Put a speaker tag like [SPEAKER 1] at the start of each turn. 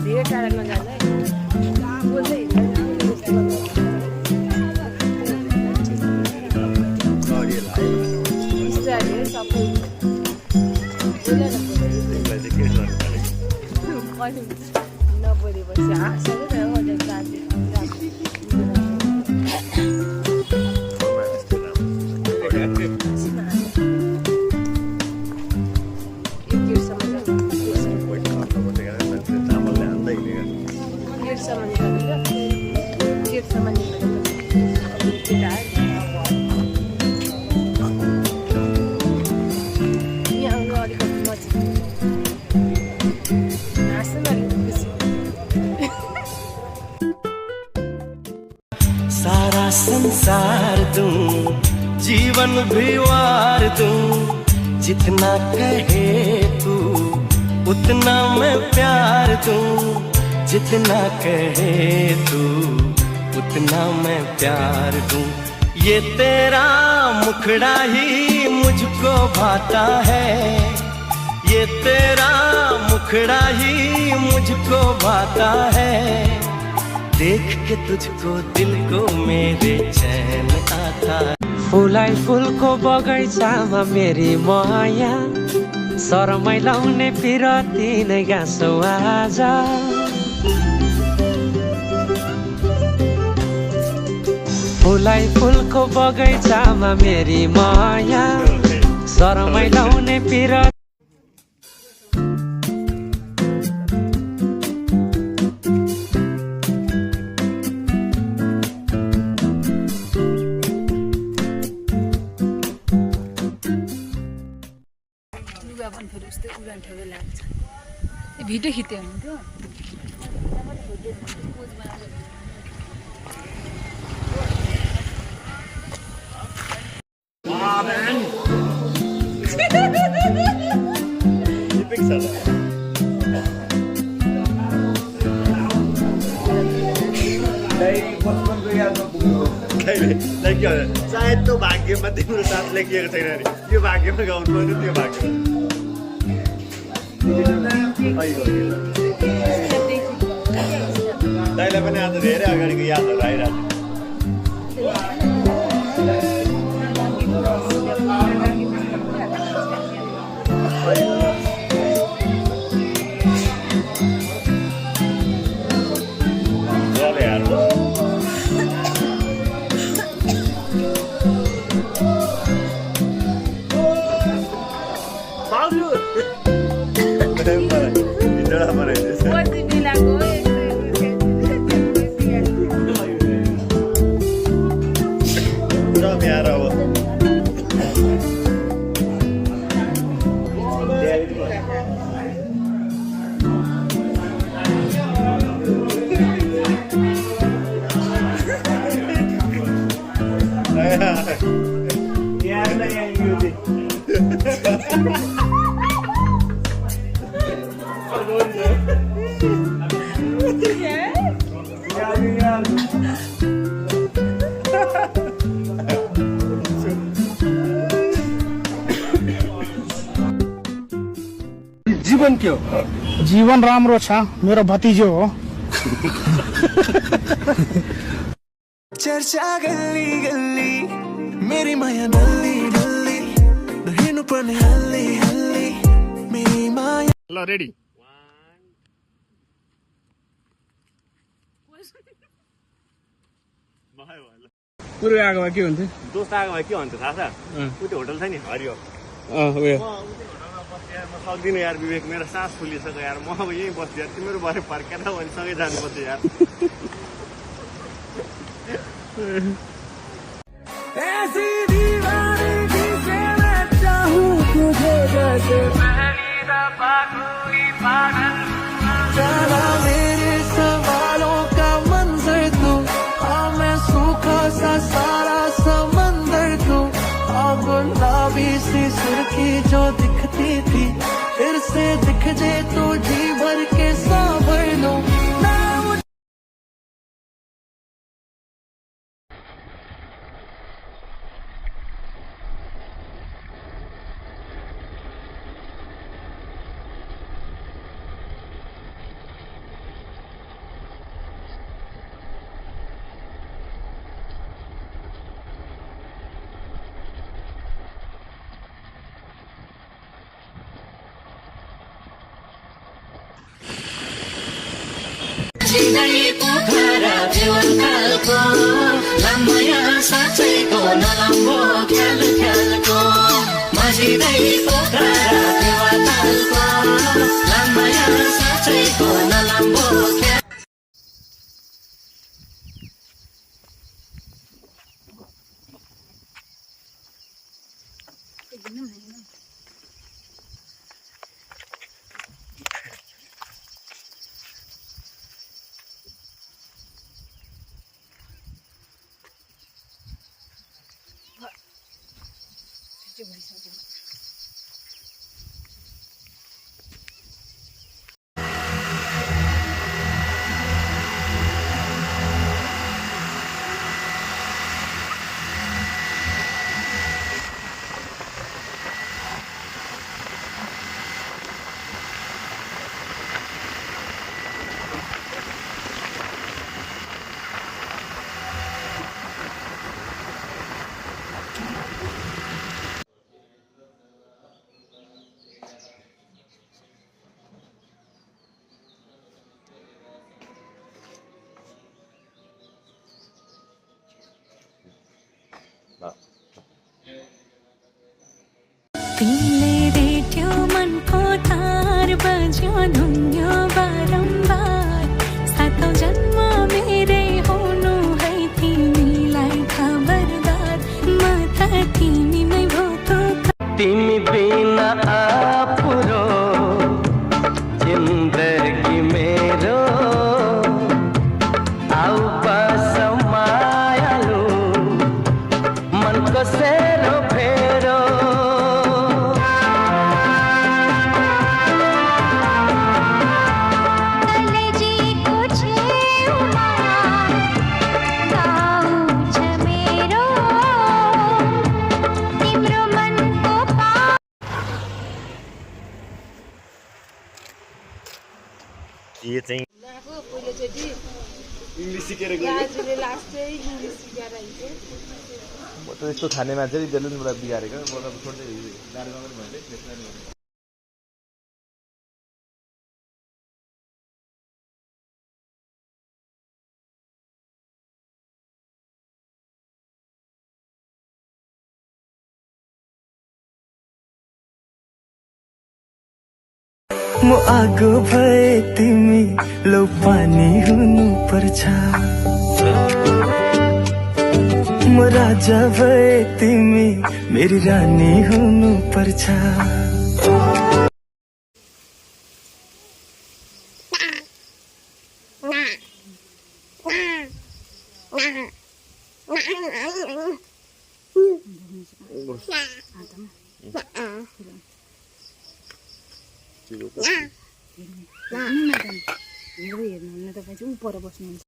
[SPEAKER 1] धेरै टाढा नजानु है बोल्दै बिस्तारै सबै नबोलेपछि हाँसेर
[SPEAKER 2] सारा संसार दूं, जीवन भी वार दूं, जितना कहे तू उतना मैं प्यार दूं, जितना कहे तू उतना मैं प्यार दूं। ये तेरा मुखड़ा ही मुझको भाता है, ये तेरा मुखड़ा ही मुझको भाता है, देख के तुझको दिल को मेरे चैन आता।
[SPEAKER 3] फुलाई फुलको बगैँचामा मेरी माया, शरमै लाउने पिरती नै गाँसौ आज। फुलाई फुलको बगैँचामा मेरी माया, शरमै लाउने पिरती।
[SPEAKER 4] भिडियो खिच्यो हुन्थ्यो
[SPEAKER 5] सायद त्यो भाग्यमा तिम्रो साथ लेखिएको छैन अरे, यो भाग्यमा गाउनु पर्यो, त्यो भाग्यमा दाइलाई पनि आज धेरै अगाडिको यादहरू आइरहेको
[SPEAKER 6] जीवन के हो? जीवन राम्रो छ, मेरो भतिजो हो।
[SPEAKER 2] चर्चा गल्ली गल्ली मेरी माया डल्ली डल्ली हिँड्नु पर्ने हल्ली हल्ली मेरी माया।
[SPEAKER 5] ल रेडी
[SPEAKER 6] पुरै आएको भए के हुन्थ्यो?
[SPEAKER 5] दोस्त आएको भए के भन्छ थाहा छ? उति होटल छ नि हरियो, म सक्दिनँ यार विवेक, मेरो सास फुलिसक्यो यार, म अब यहीँ बस्छु यार, तिम्रो भरे फर्केर भने सँगै जानुपर्छ यार।
[SPEAKER 2] ऐसी दीवानगी से मैं चाहूं तुझे जैसे पहली दफा कोई पागल चला मेरे सवालों का मंजर तू, हाँ मैं सूखा सा सारा समंदर तू, अब गुलाबी सी सुर्खी जो दिखती थी फिर से दिख जाए तो जी भर के सांभर लूं। नलम्बो ख्याल ख्यालको मजिँदै पोखरा देवातालको लामाया साँच्चैको नलम्बो ख्याल
[SPEAKER 7] तिमीले रेट्यो मनको तार बज्यो धुन्यो बारम्बार सातौं जन्म मेरै हुनु है तिमीलाई खबरदार म त तिमीमै भोको
[SPEAKER 2] तिमी बिना आपुरो जिन्दगी मेरो आउ बस मायालु मनको सेरो फेरो
[SPEAKER 7] कलेजीको छेउमा गाउँ छ मेरो तिम्रो मनको
[SPEAKER 5] यो चाहिँ
[SPEAKER 1] पहिलोचोटि
[SPEAKER 5] इङ्ग्लिस सिकेर
[SPEAKER 1] दाजुले लास्ट चाहिँ इङ्ग्लिस सिकाएर हिँड्यो
[SPEAKER 5] म त यस्तो खाने मान्छेले त्यसले नि मलाई बिगारेको म त छोड्दै दार्जिलिङमा पनि मैले त्यसमा नि
[SPEAKER 2] म आगो भए तिमी लौ पानी हुनु पर्छ म राजा भए तिमी मेरी रानी हुनु पर्छ
[SPEAKER 4] हेर्नु न त हेर्नु त पछि ऊ पर बस्नुहुन्छ